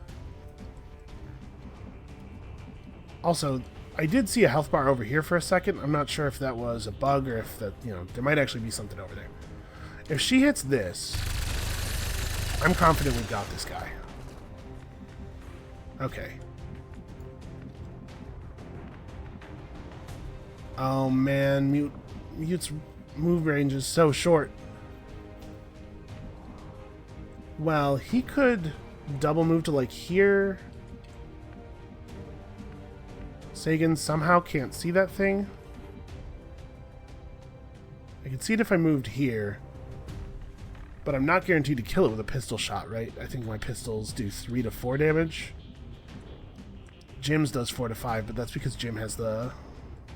Also, I did see a health bar over here for a second. I'm not sure if that was a bug or if that, you know, there might actually be something over there. If she hits this, I'm confident we've got this guy. Okay. Oh man, Mute's move range is so short. Well, he could double move to like here. Sagan somehow can't see that thing. I can see it if I moved here. But I'm not guaranteed to kill it with a pistol shot, right? I think my pistols do 3 to 4 damage. Jim's does 4 to 5, but that's because Jim has the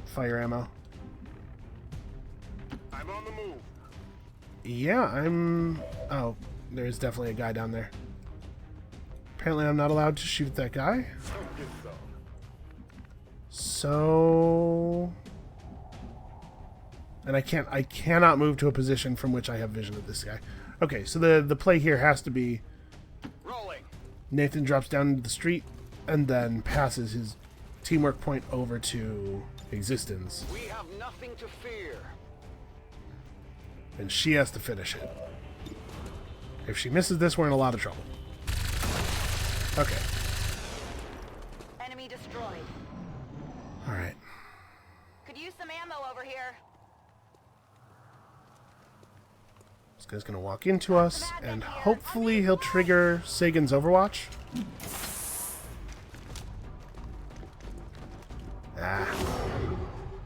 fire ammo.
I'm on the move.
Yeah, I'm... Oh, there's definitely a guy down there. Apparently I'm not allowed to shoot that guy.
Don't get some.
So... And I cannot move to a position from which I have vision of this guy. Okay, so the play here has to be
Rolling.
Nathan drops down into the street and then passes his teamwork point over to Existence.
We have nothing to fear.
And she has to finish it. If she misses this, we're in a lot of trouble. Okay.
Enemy destroyed.
Alright.
Could use some ammo over here.
This guy's gonna walk into us, and hopefully he'll trigger Sagan's Overwatch. Ah.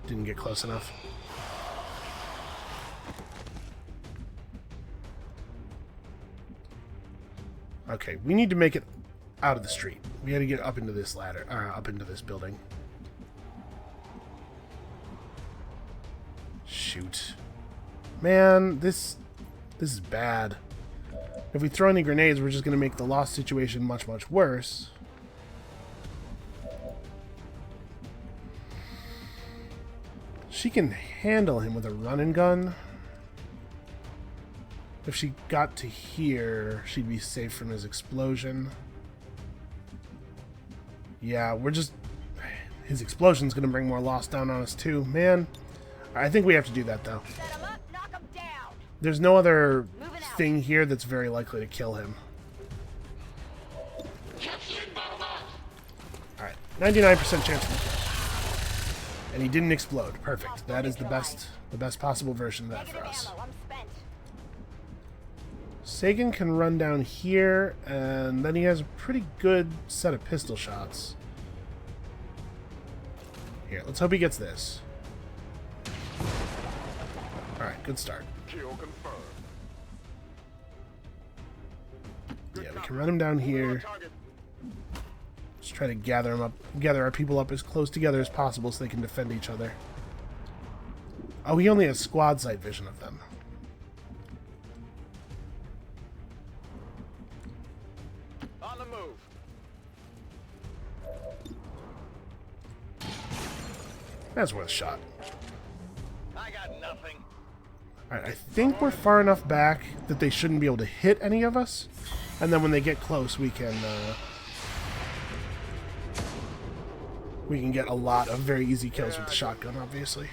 Didn't get close enough. Okay, we need to make it out of the street. We gotta get up into this ladder, up into this building. Shoot. Man, this is bad. If we throw any grenades, we're just gonna make the lost situation much, much worse. She can handle him with a run and gun. If she got to here, she'd be safe from his explosion. Yeah, we're just... His explosion's gonna bring more loss down on us too. Man, I think we have to do that though.
Set him up, knock him down.
There's no other thing here that's very likely to kill him. Alright, 99% chance of kill. And he didn't explode. Perfect. That is the best possible version of that for us.
Ammo, I'm spent.
Sagan can run down here, and then he has a pretty good set of pistol shots. Here, let's hope he gets this. Alright, good start.
Kill confirmed.
Yeah, we can run him down here.
Target.
Just try to gather our people up as close together as possible so they can defend each other. Oh, he only has squad sight vision of them.
On the move.
That's worth a shot.
I got nothing.
Alright, I think we're far enough back that they shouldn't be able to hit any of us. And then when they get close, we can get a lot of very easy kills with the shotgun, obviously.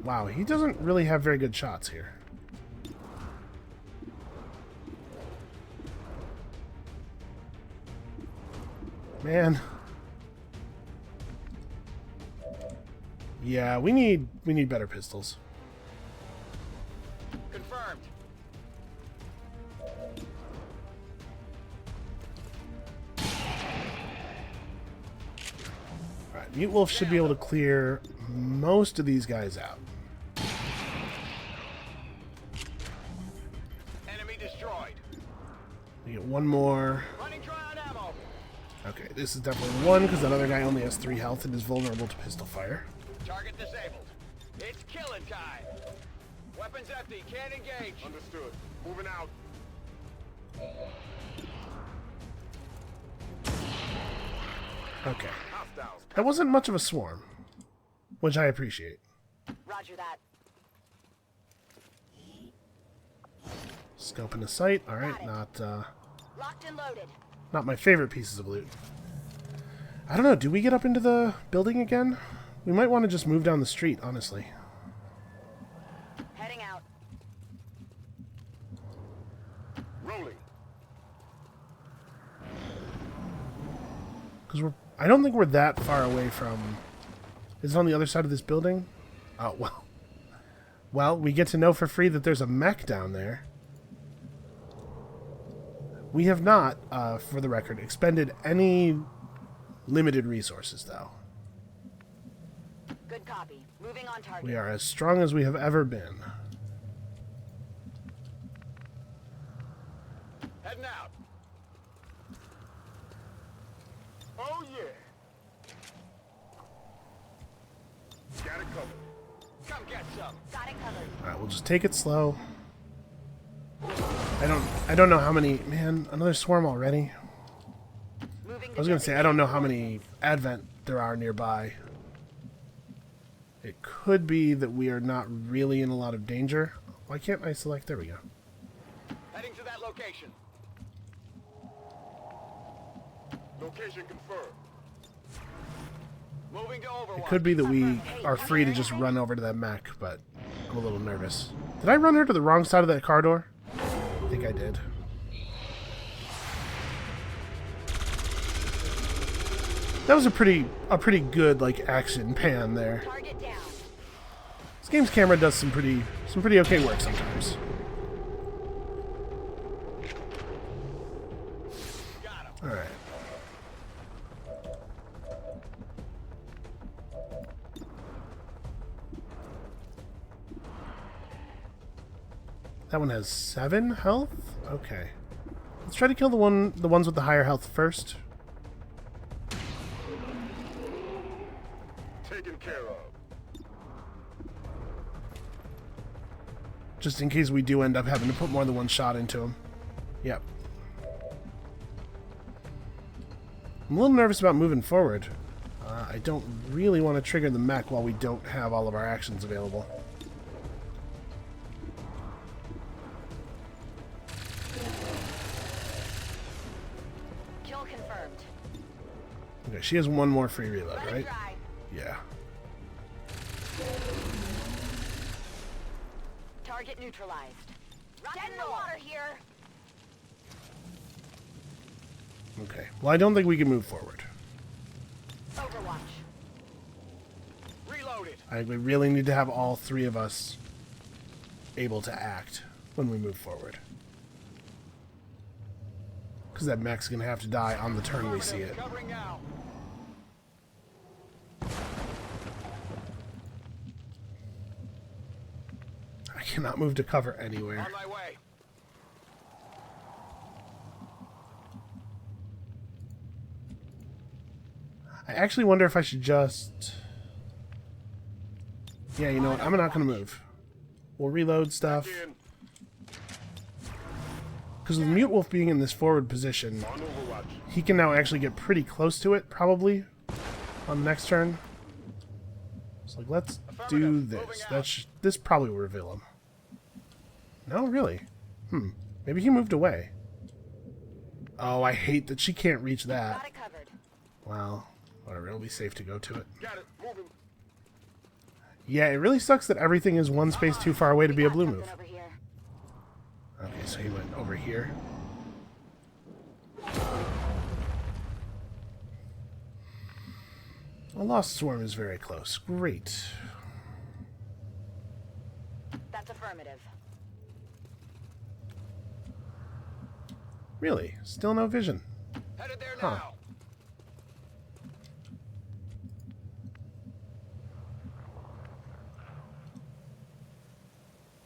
Wow, he doesn't really have very good shots here. Man. Yeah, we need better pistols.
Confirmed.
Alright, Mute Wolf should be able to clear most of these guys out.
Enemy destroyed.
We get one more.
Running dry on ammo.
Okay, this is definitely one, because that other guy only has 3 health and is vulnerable to pistol fire.
Target disabled. It's killing time. Weapons empty. Can't engage. Understood. Moving out.
Okay.
Hostiles.
That wasn't much of a swarm, which I appreciate.
Roger that.
Scoping the sight. Alright,
Locked and loaded.
not my favorite pieces of loot. I don't know, do we get up into the building again? We might want to just move down the street, honestly.
Heading out.
Rolling.
Because I don't think we're that far away from... Is it on the other side of this building? Oh, well. Well, we get to know for free that there's a mech down there. We have not, for the record, expended any limited resources, though.
Good copy. Moving on target.
We are as strong as we have ever been.
Heading out. Oh, yeah. Got it covered. Come get some.
Got it covered.
Alright, we'll just take it slow. I don't know how many... Man, another swarm already.
Moving
I was going to say, I don't know how many Advent there are nearby. It could be that we are not really in a lot of danger. Why can't I select... There we go.
Heading to that location. Location confirmed. Moving to Overwatch.
It could be that we are free to just run over to that mech, but I'm a little nervous. Did I run her to the wrong side of that car door? I think I did. That was a pretty good like action pan there.
Target down.
This game's camera does some pretty okay work sometimes. All right. That one has 7 health? Okay. Let's try to kill the ones with the higher health first.
Taken care of.
Just in case we do end up having to put more than one shot into him. Yep. I'm a little nervous about moving forward. I don't really want to trigger the mech while we don't have all of our actions available.
Kill confirmed.
Okay, she has one more free reload,
Running
right?
dry.
Yeah.
Target neutralized. Dead in the water here.
Okay. Well, I don't think we can move forward.
Overwatch.
Reloaded.
We really need to have all 3 of us able to act when we move forward. Because that mech's going to have to die on the turn we see it.
Covering now.
I cannot move to cover anywhere.
On my way.
I actually wonder if I should just... Yeah, you know what? I'm not going to move. We'll reload stuff.
In.
Because with Mute Wolf being in this forward position,
On Overwatch.
he can now actually get pretty close to it, probably, on the next turn. So, like, let's do this. This probably will reveal him. No, really? Maybe he moved away. Oh, I hate that she can't reach that.
Got it covered.
Well, whatever. It'll be safe to go to it.
Got it. Moving.
Yeah, it really sucks that everything is one space too far away to be a blue
Something
move.
over here.
Okay, so he went over here. A lost swarm is very close. Great.
That's affirmative.
Really? Still no vision.
Headed there
Huh.
now.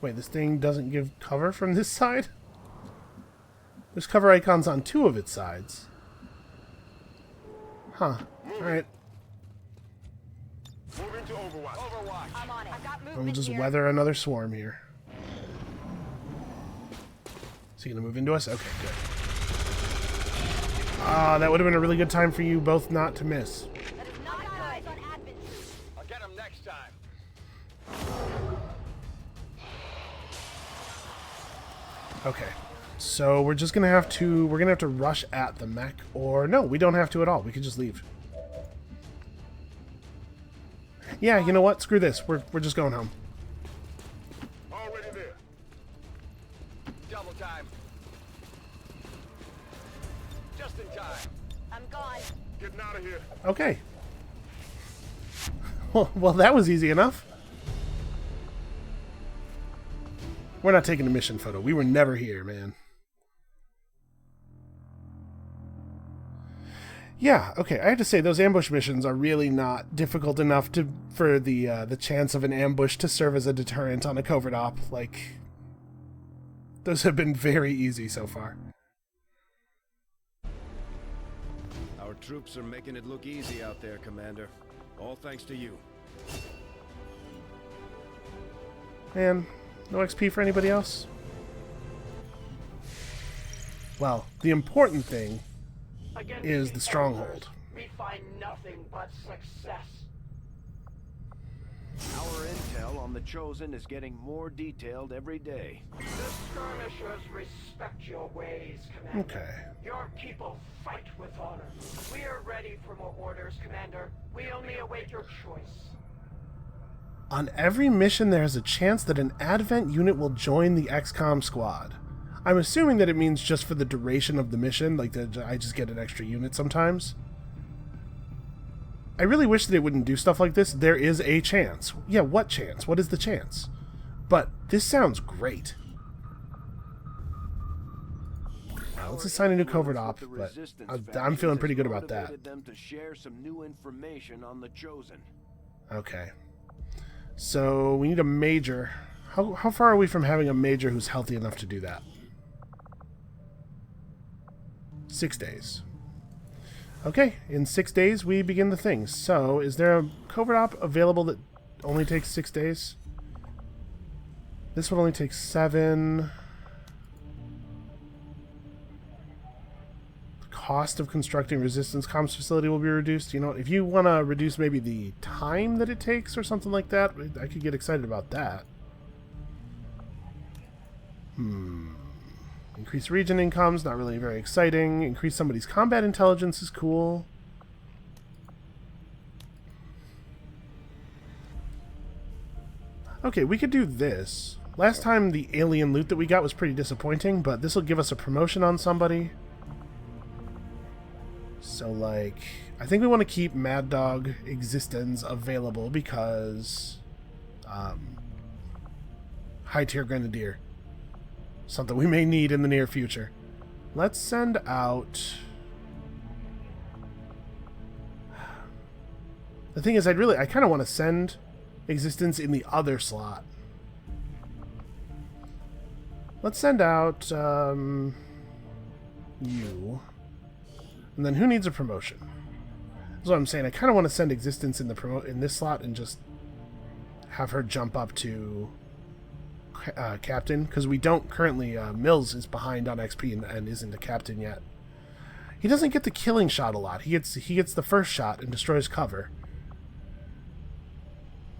Wait, this thing doesn't give cover from this side? There's cover icons on 2 of its sides. Huh. Alright.
Moving to Overwatch. Overwatch.
I'm on it. I've got movement
We'll just
here.
weather another swarm here. Is he going to move into us? Okay, good. Ah, that would have been a really good time for you both not to miss.
That is not eyes on admin.
I'll get him next time.
Okay. So we're just going to have to... We're going to have to rush at the mech. Or no, we don't have to at all. We could just leave. Yeah, you know what? Screw this. We're just going home.
Already there. Double time. Just in time.
I'm gone.
Getting out of here.
Okay. Well, that was easy enough. We're not taking a mission photo. We were never here, man. Yeah, okay. I have to say those ambush missions are really not difficult enough for the chance of an ambush to serve as a deterrent on a covert op. Like, those have been very easy so far.
Our troops are making it look easy out there, Commander. All thanks to you.
Man, no XP for anybody else? Well, the important thing
Against
is the stronghold.
elders, we find nothing but success.
Our intel on the Chosen is getting more detailed every day.
The skirmishers respect your ways, Commander.
Okay.
Your people fight with honor. We are ready for more orders, Commander. We only await your choice.
On every mission, there is a chance that an Advent unit will join the XCOM squad. I'm assuming that it means just for the duration of the mission, like that I just get an extra unit sometimes. I really wish that it wouldn't do stuff like this. There is a chance. Yeah, what chance? What is the chance? But this sounds great. Let's assign a new covert op, but I'm feeling pretty good about that.
Them to share some new information on the Chosen.
Okay. So we need a major. How far are we from having a major who's healthy enough to do that? 6 days. Okay, in 6 days we begin the thing. So, is there a covert op available that only takes 6 days? This one only takes 7. The cost of constructing resistance comms facility will be reduced. You know, if you want to reduce maybe the time that it takes or something like that, I could get excited about that. Increase region incomes, not really very exciting. Increase somebody's combat intelligence is cool. Okay, we could do this. Last time the alien loot that we got was pretty disappointing, but this will give us a promotion on somebody. So, like, I think we want to keep Mad Dog Existence available because high tier Grenadier. Something we may need in the near future. Let's send out... The thing is, I kind of want to send Existence in the other slot. Let's send out you. And then who needs a promotion? That's what I'm saying. I kind of want to send Existence in in this slot and just have her jump up to captain, because we don't currently... Mills is behind on XP and isn't a captain yet. He doesn't get the killing shot a lot. He gets the first shot and destroys cover.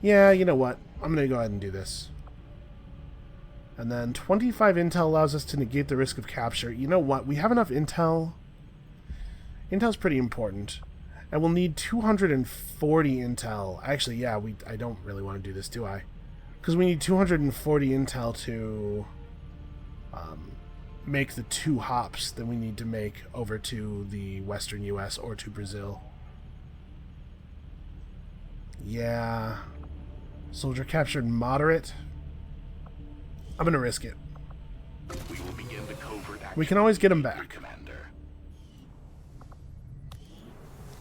Yeah, you know what? I'm going to go ahead and do this. And then 25 intel allows us to negate the risk of capture. You know what? We have enough intel. Intel's pretty important. And we'll need 240 intel. Actually, yeah, I don't really want to do this, do I? Because we need 240 intel to make the 2 hops that we need to make over to the western US or to Brazil. Yeah. Soldier captured moderate. I'm gonna risk it.
We will begin the covert action.
We can always get him back.
Commander.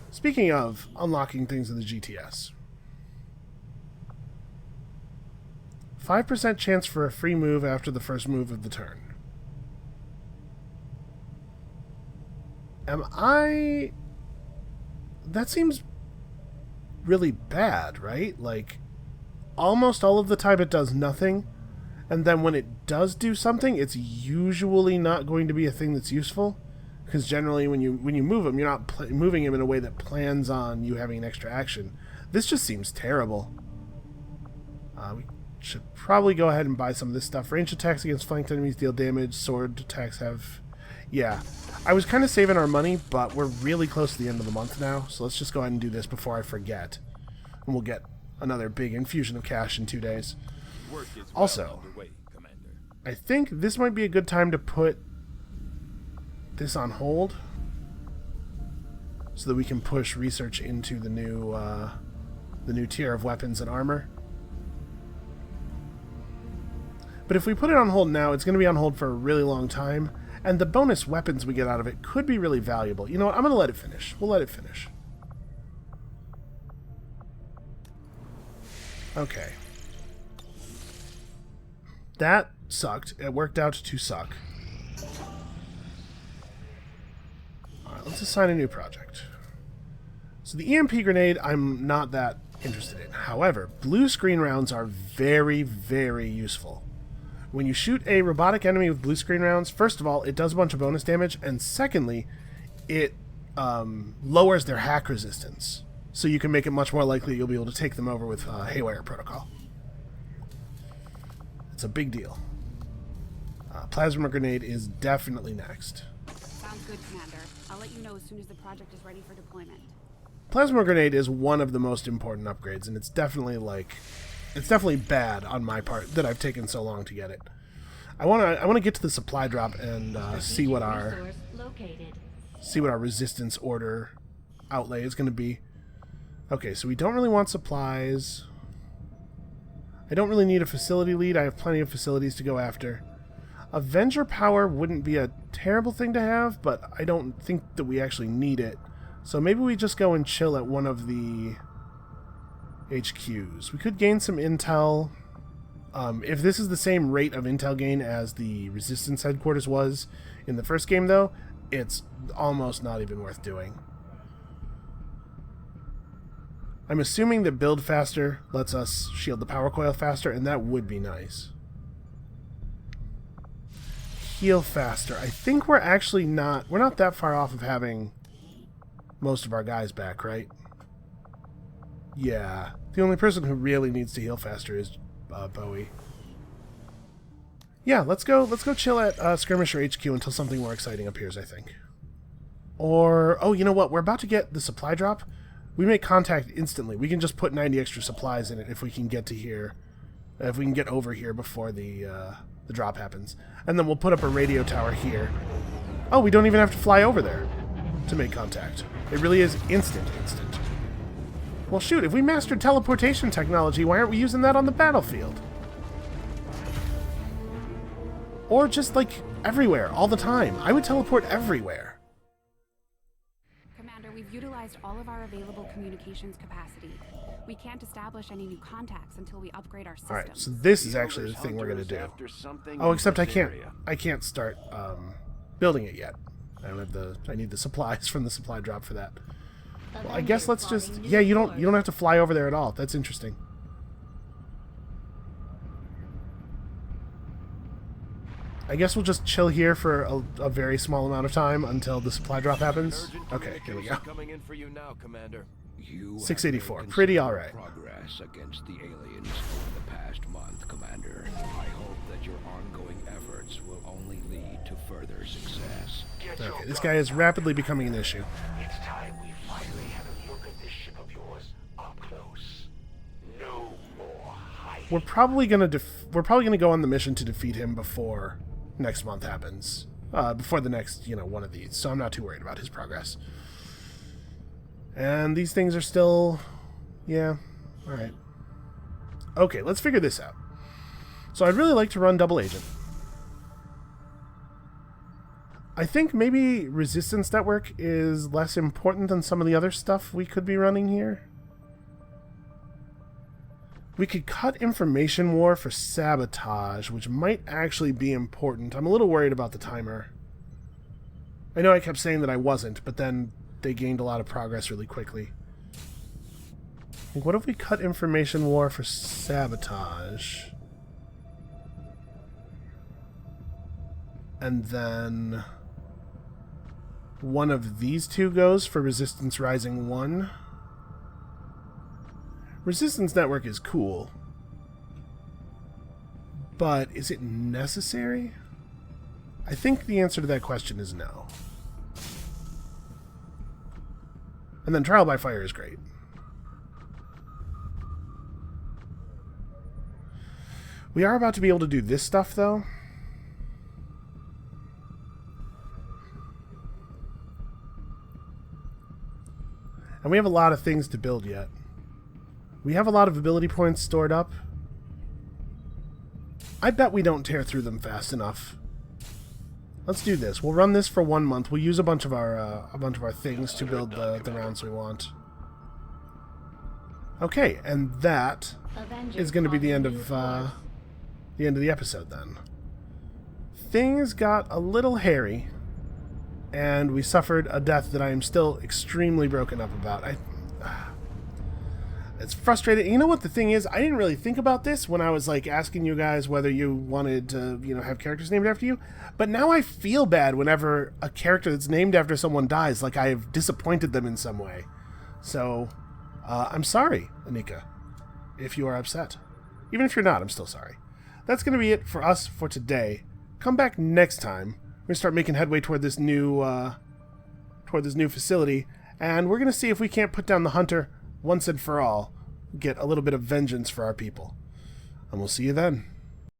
Speaking of unlocking things in the GTS. 5% chance for a free move after the first move of the turn. Am I... That seems really bad, right? Like, almost all of the time it does nothing, and then when it does do something, it's usually not going to be a thing that's useful, because generally when you move him, you're not moving him in a way that plans on you having an extra action. This just seems terrible. We should probably go ahead and buy some of this stuff. Range attacks against flanked enemies deal damage. Sword attacks have... Yeah. I was kind of saving our money, but we're really close to the end of the month now, so let's just go ahead and do this before I forget. And we'll get another big infusion of cash in 2 days. Also, I think this might be a good time to put this on hold so that we can push research into the new tier of weapons and armor. But if we put it on hold now, it's going to be on hold for a really long time, and the bonus weapons we get out of it could be really valuable. You know what? I'm going to let it finish. We'll let it finish. Okay. That sucked. It worked out to suck. Alright, let's assign a new project. So the EMP grenade, I'm not that interested in. However, blue screen rounds are very, very useful. When you shoot a robotic enemy with blue screen rounds, first of all, it does a bunch of bonus damage, and secondly, it lowers their hack resistance. So you can make it much more likely you'll be able to take them over with Haywire Protocol. It's a big deal. Plasma Grenade is definitely next.
Sounds good, Commander. I'll let you know as soon as the project is ready for deployment.
Plasma Grenade is one of the most important upgrades, and it's definitely bad on my part that I've taken so long to get it. I want to get to the supply drop and see what our resistance order outlay is going to be. Okay, so we don't really want supplies. I don't really need a facility lead. I have plenty of facilities to go after. Avenger power wouldn't be a terrible thing to have, but I don't think that we actually need it. So maybe we just go and chill at one of the HQs. We could gain some intel. If this is the same rate of intel gain as the Resistance headquarters was in the first game, though, it's almost not even worth doing. I'm assuming that build faster lets us shield the power coil faster, and that would be nice. Heal faster. I think we're actually not... We're not that far off of having most of our guys back, right? Yeah. The only person who really needs to heal faster is Bowie. Yeah, let's go chill at Skirmisher HQ until something more exciting appears, I think. Or... Oh, you know what? We're about to get the supply drop. We make contact instantly. We can just put 90 extra supplies in it if we can get to here. If we can get over here before the drop happens. And then we'll put up a radio tower here. Oh, we don't even have to fly over there to make contact. It really is instant. Well, shoot, if we mastered teleportation technology, why aren't we using that on the battlefield? Or just, like, everywhere, all the time. I would teleport everywhere.
We've utilized all of our available communications capacity. We can't establish any new contacts until we upgrade our systems.
Alright, so this is actually the thing we're going to do. Oh, except I can't start building it yet. I need the supplies from the supply drop for that. Well, I guess let's just... Yeah, you don't have to fly over there at all. That's interesting. I guess we'll just chill here for a very small amount of time until the supply drop happens. Okay, here we go.
Coming in for you now, Commander.
684, pretty alright.
Progress against the aliens over the past month, Commander. I hope that your ongoing efforts will only lead to further success.
Okay, this guy is rapidly becoming an issue.
It's time we finally have a look at this ship of yours up close. No more hiding.
We're probably gonna go on the mission to defeat him before next month happens. Before the next, one of these. So I'm not too worried about his progress. And these things are still... Yeah. Alright. Okay, let's figure this out. So I'd really like to run double agent. I think maybe Resistance Network is less important than some of the other stuff we could be running here. We could cut Information War for Sabotage, which might actually be important. I'm a little worried about the timer. I know I kept saying that I wasn't, but then they gained a lot of progress really quickly. What if we cut Information War for Sabotage? And then one of these two goes for Resistance Rising 1. Resistance Network is cool. But is it necessary? I think the answer to that question is no. And then Trial by Fire is great. We are about to be able to do this stuff, though. And we have a lot of things to build yet. We have a lot of ability points stored up. I bet we don't tear through them fast enough. Let's do this. We'll run this for 1 month. We'll use a bunch of our things to build the rounds we want. Okay, and that is going to be the end of the episode then. Things got a little hairy, and we suffered a death that I am still extremely broken up about. It's frustrating. You know what the thing is? I didn't really think about this when I was like asking you guys whether you wanted to, have characters named after you. But now I feel bad whenever a character that's named after someone dies, like I have disappointed them in some way. So, I'm sorry, Anika, if you are upset. Even if you're not, I'm still sorry. That's going to be it for us for today. Come back next time. We're going to start making headway toward this new facility, and we're going to see if we can't put down the Hunter once and for all, get a little bit of vengeance for our people. And we'll see you then.